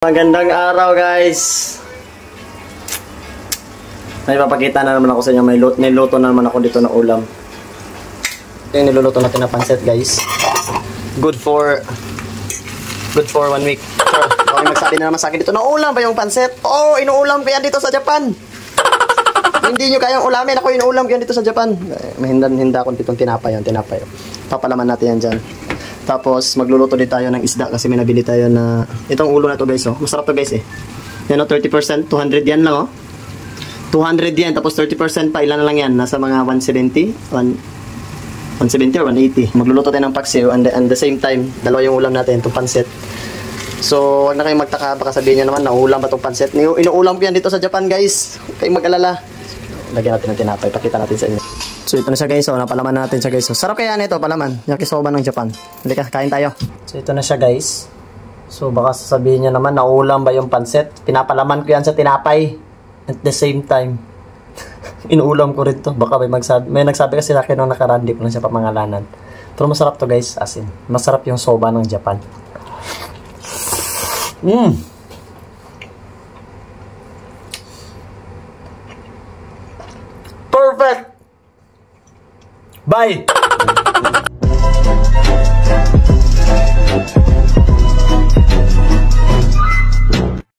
Magandang araw guys. May papakita na naman ako sa inyo. May niluto na naman ako dito na ulam. Ito yung niluluto natin na pancit guys. Good for 1 week. Sure. May magsabi na naman sa akin dito na ulam ba yung pancit? Oh, inuulam ko yan dito sa Japan. Hindi nyo kayang ulamin. Ako inuulam ko yan dito sa Japan. Mahinda ko ditong tinapay. Papalaman natin yan dyan. Tapos magluluto din tayo ng isda kasi may nabili tayo na itong ulo na to guys, oh. Masarap to guys eh. Yan oh, 30%, 200 yen lang oh. 200 yen tapos 30% pa, ilan na lang yan, nasa mga 170 or 180. Magluluto tayo ng paksiw and the same time, dalawa yung ulam natin, itong pancit. So, wag na kayong magtaka, baka sabihin nyo naman na ulam ba itong pancit. Inuulam ko yan dito sa Japan guys. Huwag kayong mag-alala. Lagyan natin ng tinapay, pakita natin sa inyo. So ito na siya guys, napalaman natin siya guys. Sarap kaya nito, palaman. Yakisoba ng Japan. Halika, kain tayo. So ito na siya guys. So baka sasabihin niya naman, naulam ba yung pancit? Pinapalaman ko yan sa tinapay. At the same time, inuulam ko rin to. Baka may nagsabi kasi sa akin nung nakaraan, di ko lang siya pamangalanan. Pero masarap to guys, as in. Masarap yung soba ng Japan. Perfect! Bye!